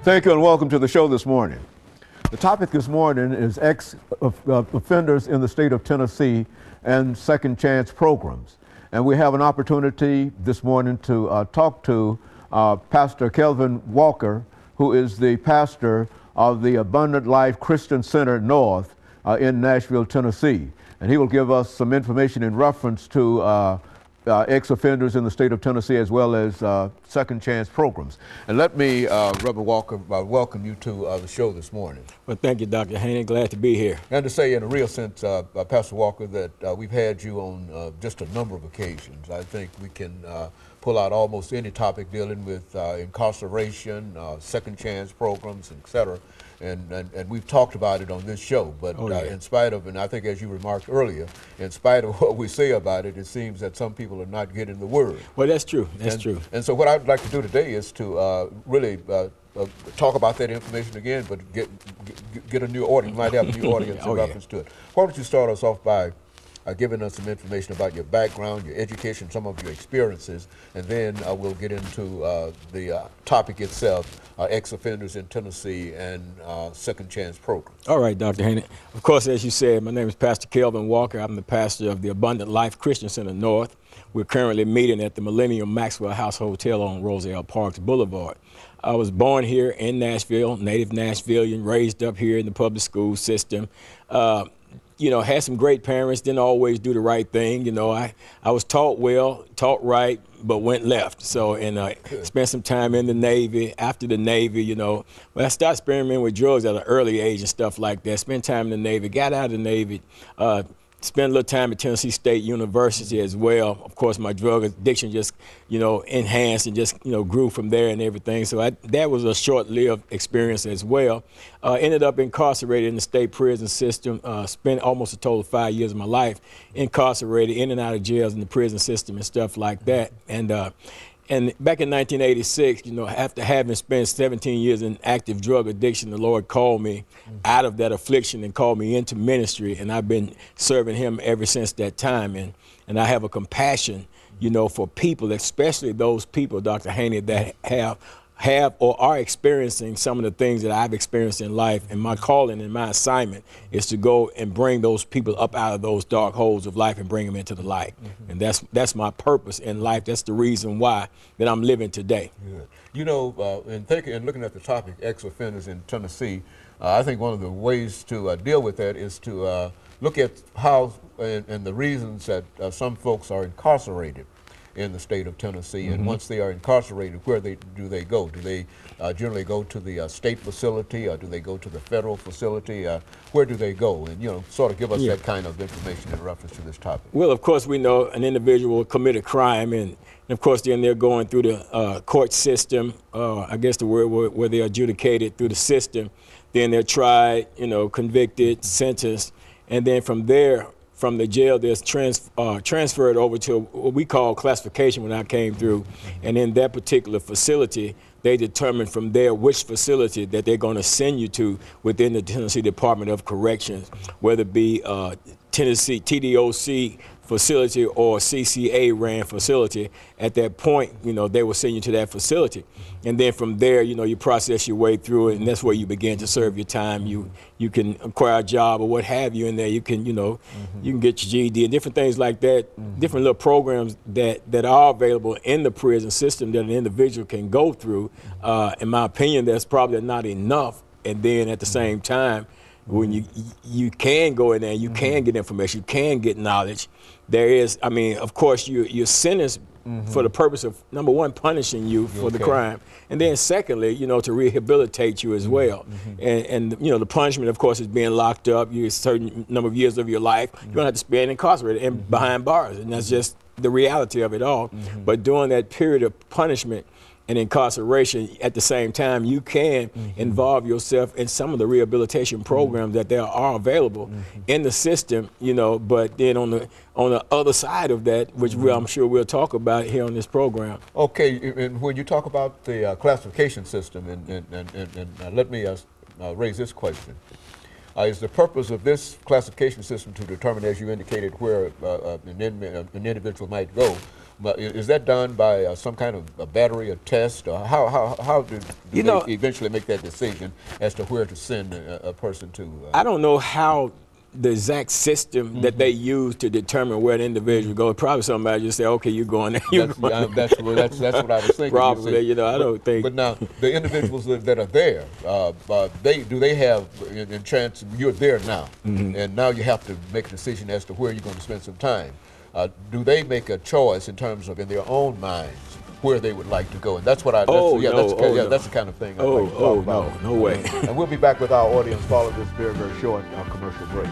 Thank you and welcome to the show this morning. The topic this morning is ex-offenders in the state of Tennessee and second chance programs. And we have an opportunity this morning to talk to Pastor KWalker, who is the pastor of the Abundant Life Christian Center North in Nashville, Tennessee. And he will give us some information in reference to ex-offenders in the state of Tennessee as well as second chance programs. And let me, Reverend Walker, welcome you to the show this morning. Well, thank you, Dr. Haney. Glad to be here. And to say in a real sense, Pastor Walker, that we've had you on just a number of occasions. I think we can pull out almost any topic dealing with incarceration, second chance programs, et cetera. And we've talked about it on this show, but in spite of, and I think as you remarked earlier, in spite of what we say about it, it seems that some people are not getting the word. Well, that's true. That's true. And so what I'd like to do today is to really talk about that information again, but get a new audience. You might have a new audience in reference to it. Why don't you start us off by giving us some information about your background, your education, some of your experiences, and then we'll get into the topic itself, ex-offenders in Tennessee and second chance program. All right, Dr. Haney. Of course, as you said, my name is Pastor KWalker. I'm the pastor of the Abundant Life Christian Center North. We're currently meeting at the Millennium Maxwell House Hotel on Roselle Parks Boulevard. I was born here in Nashville, native Nashvilleian, raised up here in the public school system. You know, had some great parents, didn't always do the right thing. You know, I was taught well, taught right, but went left. So, and spent some time in the Navy. After the Navy, you know, when I started experimenting with drugs at an early age and stuff like that, spent time in the Navy, got out of the Navy, spent a little time at Tennessee State University as well. Of course, my drug addiction just, you know, enhanced and just, you know, grew from there and everything. So that was a short-lived experience as well. Ended up incarcerated in the state prison system. Spent almost a total of 5 years of my life incarcerated, in and out of jails in the prison system and stuff like that. And back in 1986, you know, after having spent 17 years in active drug addiction, the Lord called me out of that affliction and called me into ministry, and I've been serving him ever since that time. And I have a compassion, you know, for people, especially those people, Dr. Haney, that have or are experiencing some of the things that I've experienced in life. And my calling and my assignment is to go and bring those people up out of those dark holes of life and bring them into the light. And that's my purpose in life. That's the reason why that I'm living today. Good. You know, in looking at the topic, ex-offenders in Tennessee, I think one of the ways to deal with that is to look at how and the reasons that some folks are incarcerated in the state of Tennessee, and once they are incarcerated, where do they go? Do they generally go to the state facility, or do they go to the federal facility? Where do they go? And, you know, sort of give us that kind of information in reference to this topic. Well, of course, we know an individual will commit a crime, and of course, then they're going through the court system, I guess the word where they're adjudicated through the system. Then they're tried, you know, convicted, sentenced, and then from there, from the jail, there's transferred over to what we call classification when I came through. And in that particular facility, they determine from there which facility that they're going to send you to within the Tennessee Department of Corrections, whether it be Tennessee TDOC facility or CCA ran facility. At that point, you know, they will send you to that facility. And then from there, you know, you process your way through it, and that's where you begin to serve your time. You can acquire a job or what have you in there. You can, you know, you can get your GED and different things like that, different little programs that are available in the prison system that an individual can go through. In my opinion, that's probably not enough. And then at the same time, when you can go in there and you can get information, you can get knowledge. There is, I mean, of course, you're sentenced for the purpose of, number one, punishing you for the crime, and then secondly, you know, to rehabilitate you as well. And you know, the punishment, of course, is being locked up. You a certain number of years of your life, you're gonna have to spend incarcerated and behind bars, and that's just the reality of it all. But during that period of punishment and incarceration, at the same time, you can involve yourself in some of the rehabilitation programs that there are available in the system, you know. But then on the other side of that, which I'm sure we'll talk about here on this program. Okay, and when you talk about the classification system, and let me raise this question. Is the purpose of this classification system to determine, as you indicated, where an individual might go? But is that done by some kind of a battery, a test? Or how do they eventually make that decision as to where to send a person to? I don't know how the exact system that they use to determine where an individual goes. Probably somebody just say, okay, you're going there. That's what I was thinking. Probably, I don't think. But now, the individuals that are there, do they have, in chance, you're there now, and now you have to make a decision as to where you're going to spend some time. Do they make a choice in terms of, in their own minds, where they would like to go? And that's what that's the kind of thing I'd like to talk about. No way. And we'll be back with our audience following this very, very short commercial break.